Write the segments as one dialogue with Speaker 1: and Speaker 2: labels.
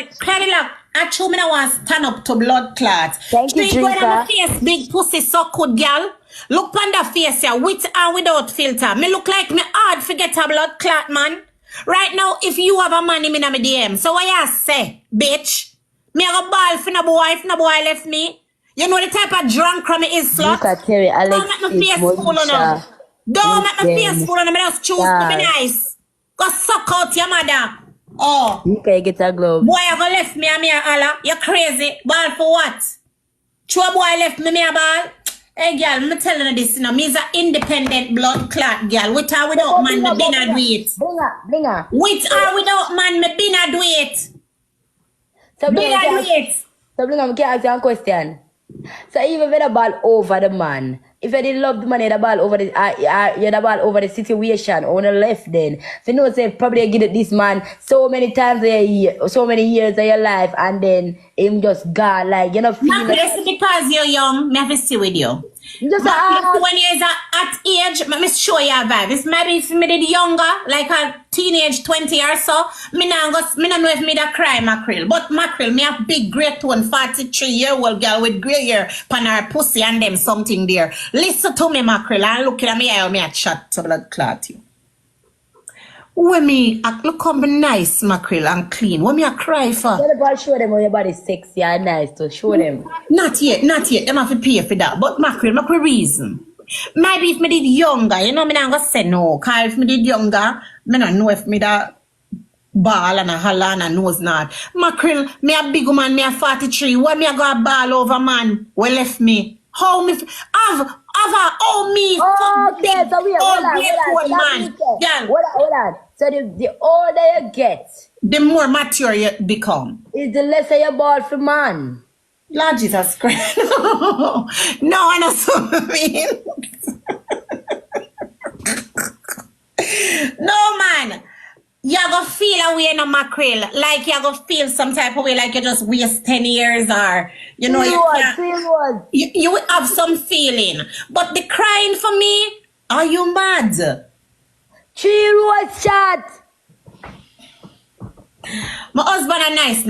Speaker 1: man, Cadillac, I told me I want to stand up to blood clots.
Speaker 2: Thank you,
Speaker 1: Drink when
Speaker 2: Drinker.
Speaker 1: I'm face, big pussy, so good, girl. Look on the face here, with and without filter. Me look like me hard forget a blood clot, man. Right now, if you have a man in my DM, so what you say, bitch? Me have a ball for no boy, if no boy left me. You know the type of drunk crummy is slut?
Speaker 2: Drinker, Terry,
Speaker 1: Don't
Speaker 2: Alex,
Speaker 1: make my face full on them. Don't make my face full on them. Just choose to be nice. Go suck out your mother. Oh.
Speaker 2: You can get a glove.
Speaker 1: Boy, you go left me and me a holla. You crazy. Ball for what? True boy left me a ball. Hey, girl, I'm telling you this, you know, me's an independent blood clot, girl. With or without man, me been a do it.
Speaker 2: Blinga.
Speaker 1: With or without man, me been a do it.
Speaker 2: So
Speaker 1: Been a do it.
Speaker 2: So Blinga, I can ask you a question. So even with the ball over the man, if you didn't love the man, you the ball over the you the ball over the situation on the left then. So you know say probably you give this man so many times a year, so many years of your life and then him just gone like you know feel
Speaker 1: That's because you're young, me have to stay with you.
Speaker 2: just
Speaker 1: When you're at age, let me show you a vibe. It's maybe if me did younger, like a teenage 20 or so, me not know if me da cry mackerel. But mackerel, me have big great one, 43-year-old girl with grey hair, pan her pussy and them something there. Listen to me, mackerel, and look at me, I me a chat to blood clot you. When me look how me nice, mackerel, and clean. When me a cry for?
Speaker 2: Tell the ball show them how your body sexy and nice to show them.
Speaker 1: Not yet. Them have to pay for that. But mackerel, make a reason. Maybe if me did younger, you know, me not gonna say no. Cause if me did younger, me not know if me da ball and a holla and a nose not. Mackerel, me a big woman, me a 43. Why me a go a ball over man? Well left me. How me how me
Speaker 2: Okay, so we hold on. Hold on. So the older you get,
Speaker 1: the more mature you become.
Speaker 2: is the lesser your ball for man.
Speaker 1: Lord Jesus Christ. No, I know what I mean. No, man. You're going to feel a way in a mackerel. Like you're going to feel some type of way like you just waste 10 years or, you know, you will have some feeling. But the crying for me, are you mad?
Speaker 2: 3 rows shot.
Speaker 1: My husband a nice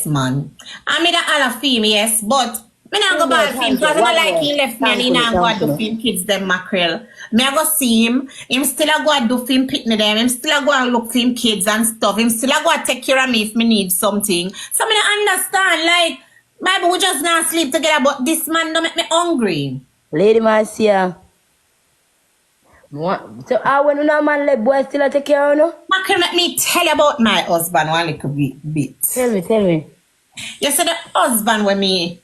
Speaker 1: man. I made a all of him, yes, but me not go back him because I like he left me and he not go do him kids them mackerel. Me I go see him still a go do him pitney them, him still a go and look for him kids and stuff, him still a go take care of me if me need something. So me don't understand, like, maybe we just not sleep together, but this man don't make me hungry.
Speaker 2: Lady Marcia. So when you man let boy still take care of you?
Speaker 1: Mackerel, let me tell you about my husband one little bit.
Speaker 2: Tell me.
Speaker 1: You said the husband with me.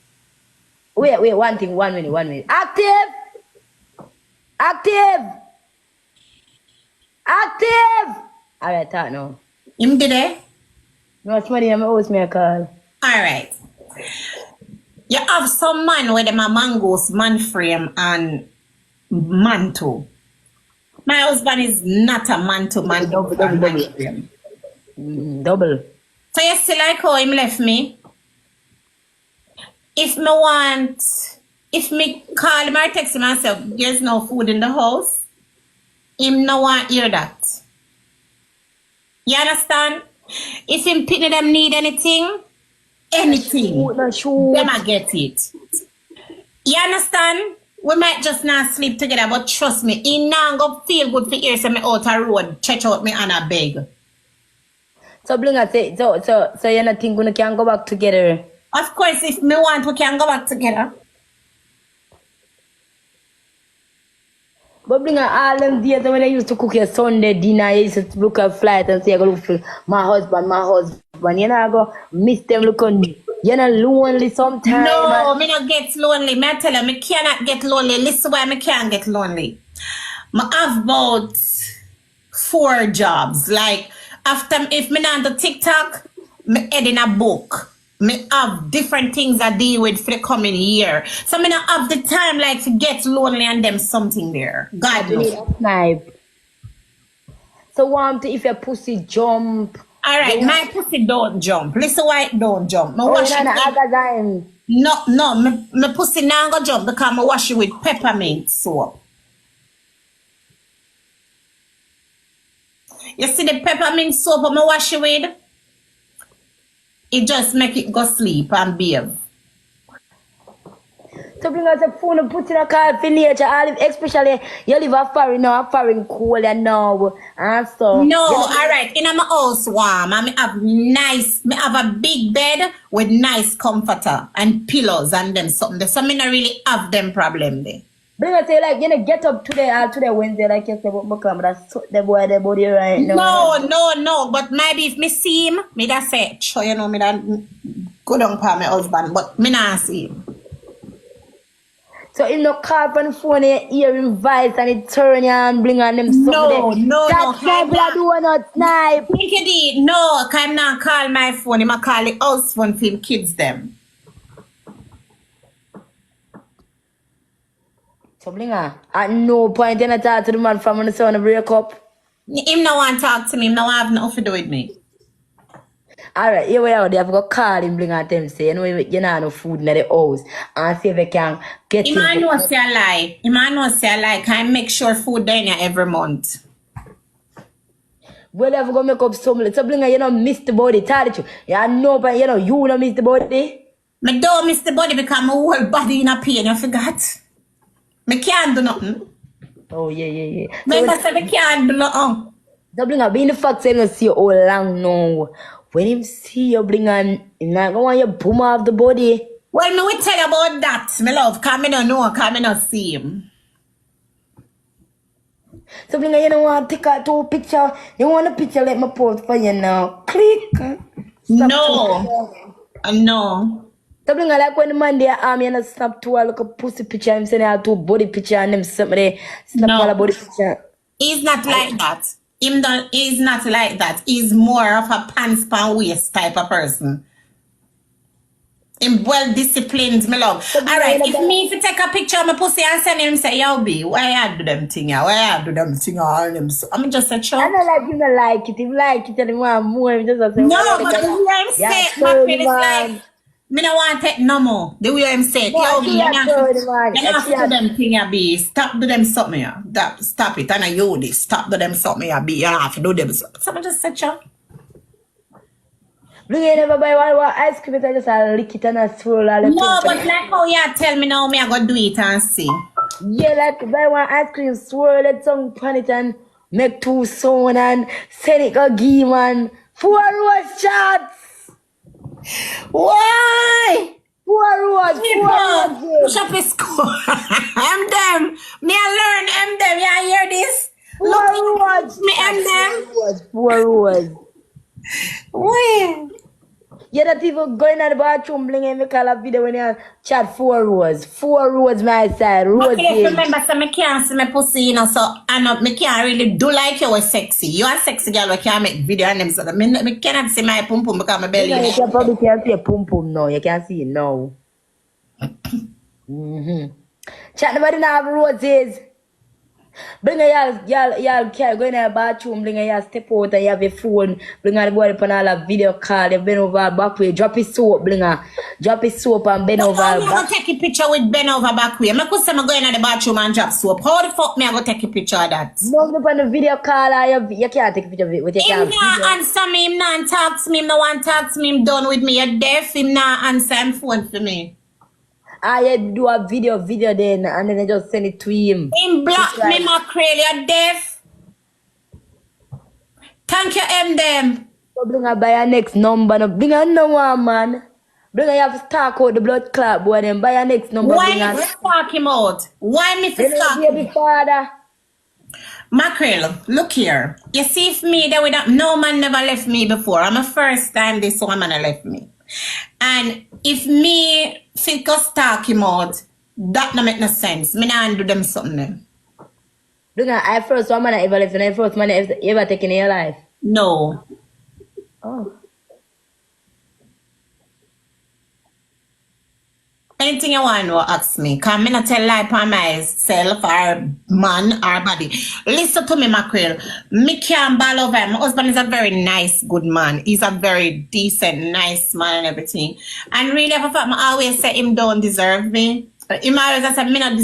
Speaker 2: Wait, 1 minute. Active! Alright, talk now.
Speaker 1: Him did it?
Speaker 2: No, it's money, I'm always me a call.
Speaker 1: Alright. You have some man with them a mangoes, man frame, and manto. My husband is not a man-to-man.
Speaker 2: Double. Double.
Speaker 1: So you still like how him left me? If me call him or text him and say, there's no food in the house, him no want hear that. You understand? If him pitney them need anything, them I get it. You understand? We might just not sleep together, but trust me, he not go feel good for years and me out a road, stretch out me and a beg.
Speaker 2: So Blinga say, so you not think we can go back together?
Speaker 1: Of course, if me want, we can go back together.
Speaker 2: But Blinga, all them days when I used to cook your Sunday dinner, I used to look at flight and say, I go look for my husband. You know, I go miss them looking. You're not lonely sometimes.
Speaker 1: No, me not get lonely. Me I tell you, me cannot get lonely. Listen why me can't get lonely. I have about 4 jobs. Like, after, if me not on TikTok, me edit a book. Me have different things I deal with for the coming year. So me not have the time like to get lonely and them something there. God knows.
Speaker 2: So if your pussy jump.
Speaker 1: Alright, my pussy don't jump. Listen why it don't jump. My wash
Speaker 2: it
Speaker 1: my pussy now go jump because I wash it with peppermint soap. You see the peppermint soap I wash it with? It just make it go sleep and bathe.
Speaker 2: So bring us a phone, put in a call for nature, especially you live a foreign now, a foreign cool and now, and so.
Speaker 1: No, all right. In my house warm, I have a big bed with nice comforter and pillows and them something. So I not really have them problem there.
Speaker 2: Bring us say like, get up today Wednesday, like you say, but come, that's the boy, the body right now.
Speaker 1: No. But maybe if me see him, me that say, sure, you know, me that go down for my husband, but me not see him.
Speaker 2: So in no call on the phone, you hear him voice and it turn you and bring on them something.
Speaker 1: No.
Speaker 2: That's not do not snipe.
Speaker 1: Think you did? No, I'm not call my phone. I'm call the house phone for him kids them.
Speaker 2: So Blinga, at no point in I talk to the man from when the son break up.
Speaker 1: Him no want to talk to me. Him no have nothing to do with me.
Speaker 2: Alright, here we are. They have got call him, bring and tell him, say, you know, you know, no food in the house. And see if they can get
Speaker 1: him. I know say a lie. Can I make sure food there every month?
Speaker 2: Well, have go make up something. So bring you know, miss the body. Tell it you. You know, but you know, you don't miss the body.
Speaker 1: Me don't miss the body because my whole body in a pain. You forgot? Me can't do nothing.
Speaker 2: Oh, yeah.
Speaker 1: Remember, so me can't do nothing.
Speaker 2: So bring up, being the fact say you see you all long now. When him see you bring on, him not gonna want you boom off the body.
Speaker 1: Well, me will tell you about that, my love, because I don't know, because I don't see him.
Speaker 2: So bring you don't want to take out two picture. You want a picture let me post for you now. Click.
Speaker 1: No.
Speaker 2: So bring like when the man there you know, snap two look a pussy picture, him saying have two body picture and them something there. Snap all a body picture.
Speaker 1: He's not like that. He's not like that. He's more of a pants pan waist type of person. Him well disciplined, my love. So alright, if me if you take a picture of my pussy and send him say, yo B, why I do them thing? I'm just a child.
Speaker 2: I don't like you don't like it. If you like it, tell him one more. Just say,
Speaker 1: no, but the way I'm saying, my friend is like, me don't want to take no more. The way I'm saying, yo B, you're not to do them thing, B. Stop do them something, yeah. Stop it, and I you this. Stop do them something, yeah, B. You don't have to do them something. So I'm just a child.
Speaker 2: Bring you never buy one ice cream, I just lick it and I swirl all the
Speaker 1: no, but like how you tell me now, me I go do it and see.
Speaker 2: Yeah, like buy one ice cream, swirl it, some pan it and make two sound and send it go give man 4 rose shots.
Speaker 1: Why?
Speaker 2: 4 rose.
Speaker 1: Push up his score. I'm them. Me I learn I'm them. You hear this?
Speaker 2: 4 rose.
Speaker 1: Me I'm them.
Speaker 2: 4 rose.
Speaker 1: Wait.
Speaker 2: Yeah, that even going at the bathroom, Blinga, and me call a video when you chat 4 rows. 4 rows my side, rows.
Speaker 1: Okay, remember, so me can't see my pussy, you know, so I know me can't really do like you were sexy. You are sexy girl, we can't make video and them, so me cannot see my pum pum because my belly.
Speaker 2: Yeah, you probably can't see a pum pum now. You can't see it now. Chat nobody now have roses. Bring y'all carry go in the bathroom, bring y'all step out and you have a phone, bring the boy upon all a video call, you bend over back way, drop his soap, drop his soap and bend over back.
Speaker 1: How take a picture with bend over back way? I could say I'm going in the bathroom and drop soap. How the fuck me I go take a picture of that?
Speaker 2: No, upon the video call, you can't take a picture of it with your camera.
Speaker 1: Him not answer me, him not talk to me, him no want to talk to me, him done with me, you're deaf, him not answer him phone for me.
Speaker 2: I do a video then and then I just send it to him.
Speaker 1: Him block me, mackerel, you're deaf. Thank you, them.
Speaker 2: So bring her by your next number. No, bring her no one, man. Bring her, you have to talk out the blood clot boy, then buy your next number.
Speaker 1: Why me to talk him out? Why me to talk him out?
Speaker 2: Father.
Speaker 1: Mackerel, look here. You see if me that without no man never left me before. I'm a first time this woman left me. And if me think us talk him out, that no make no sense. Me not do them something then.
Speaker 2: Look at I first woman I ever left and I first man I ever taken in your life.
Speaker 1: No.
Speaker 2: Oh.
Speaker 1: Anything you want to ask me, because I not tell lie for myself or man or body. Listen to me, Mackerel. Me can't ball over him. My husband is a very nice, good man. He's a very decent, nice man and everything. And really, I always say him don't deserve me. Him always say me not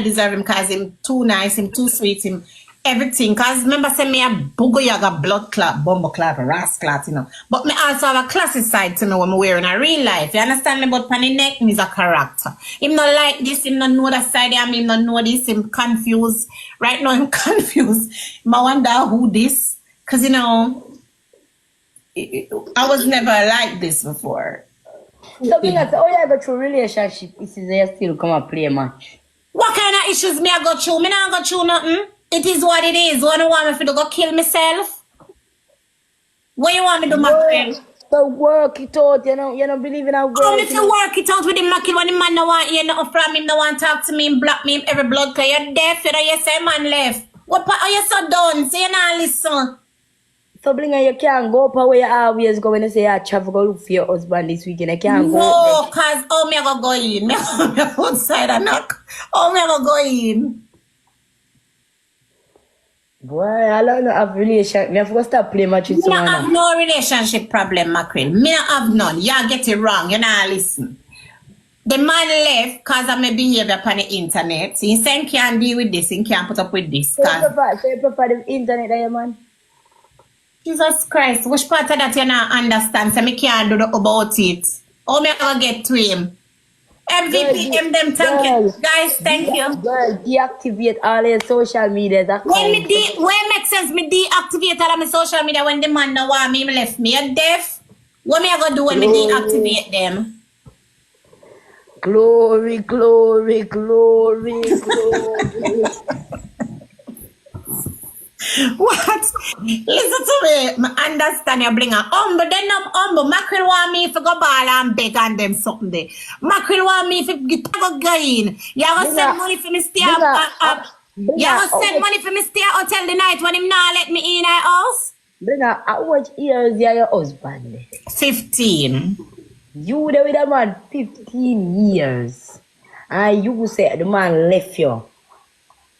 Speaker 1: deserve him because him too nice, him too sweet, him everything. Cause remember say me a bugo yaga blood clot, bumbo clot, ras clot, you know. But me also have a classy side to know when me wear in a real life. You understand me? But pan the neck, me's a character. Him not like this, him not know that side of me, him not know this, him confused. Right now I'm confused. I wonder who this. Cause you know, I was never like this before.
Speaker 2: So Blinga, so you go through relationship, is you still come and play match.
Speaker 1: What kind of issues me I go through? Me not go through nothing. It is what it is. What do you want me to go kill myself? What you want me to do, my friend?
Speaker 2: So work it out, you don't believe in our work.
Speaker 1: Come to work it out with him, Mackie, when the man no want hear nothing from him, no want talk to me, him block me, every blood, cause you're deaf, you know, you say man left. What part are you so done? So you not listen.
Speaker 2: So Blinga, you can't go up where you always go when you say I travel go look for your husband this weekend. I can't go.
Speaker 1: No, cause oh me I go in. Me outside and knock. Oh me I go in.
Speaker 2: Boy, I don't have relationship. Me have to stop playing match with
Speaker 1: Me
Speaker 2: someone.
Speaker 1: not have no relationship problem, Mackerel. Me not have none. Y'all get it wrong. You not listen. The man left cause of my behavior upon the internet. He said he can't deal with this. He can't put up with this.
Speaker 2: So you prefer the internet there, man?
Speaker 1: Jesus Christ, which part of that you not understand? So me can't do about it. How me gonna get to him? MVP, them thank you. Guys, thank you.
Speaker 2: Girl, deactivate all your social media.
Speaker 1: When make sense, me deactivate all of my social media when the man no want me, left me a deaf. What me I gonna do when me deactivate them?
Speaker 2: Glory, glory, glory, glory.
Speaker 1: What? Listen to me. I understand you bring a humble. Then humble. Mackerel want me if I go ball and beg on them something there. Mackerel want me if I go gain. You gonna send money for me stay up. You gonna send money for me stay at hotel the night when him not let me in our house?
Speaker 2: Blinga, how much years you your husband?
Speaker 1: 15.
Speaker 2: You there with a man 15 years. And you say the man left you.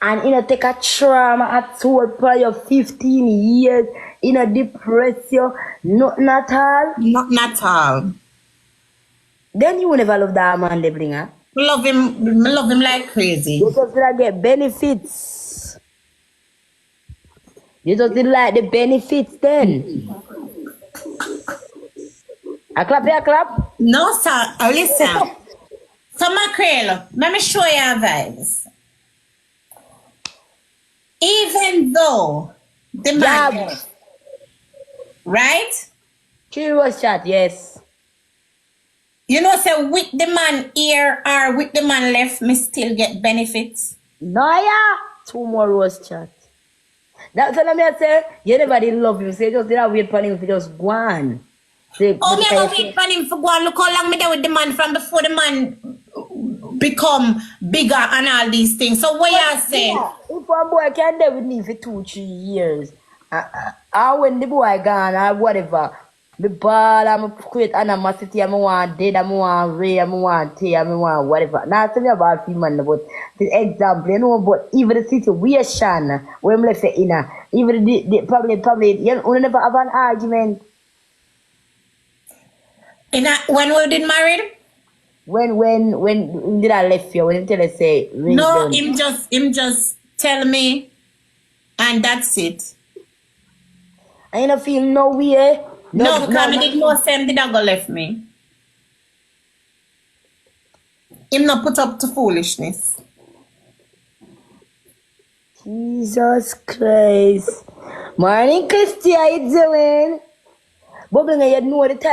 Speaker 2: And you know, take a trauma at soul for your 15 years, you know, depress you, nothing at all.
Speaker 1: Nothing at all.
Speaker 2: Then you will never love that man, Blinga.
Speaker 1: Love him like crazy.
Speaker 2: You just didn't get benefits. You just didn't like the benefits then. I clap?
Speaker 1: No, sir. Listen. So, Mackerel, let me show you our vibes. Even though the man left, right?
Speaker 2: Curious chat, yes.
Speaker 1: You know, say with the man here or with the man left, me still get benefits.
Speaker 2: No, yeah. 2 more rose chat. That's what I say. You never did love him. Say just did not wait for him to just go on. Say,
Speaker 1: oh, me I go wait for him for go on. Look how long me there with the man from before the man become bigger and all these things. So what you say?
Speaker 2: Yeah, if one boy can live with me for 2-3 years, when the boy gone or whatever, me ball, I'm create animosity, I want dead, I want ray, I want tea, I want whatever. Now tell me about female, but the example, you know, but even the situation where I'm left in, even the probably, you know, never have an argument.
Speaker 1: When we did married?
Speaker 2: When did I left you? When did I say?
Speaker 1: No, him just tell me, and that's it.
Speaker 2: I don't feel no way.
Speaker 1: No, because me did no same did I go left me. Him not put up to foolishness.
Speaker 2: Jesus Christ. Morning, Christy, how you doing? But Blinga, you know the time.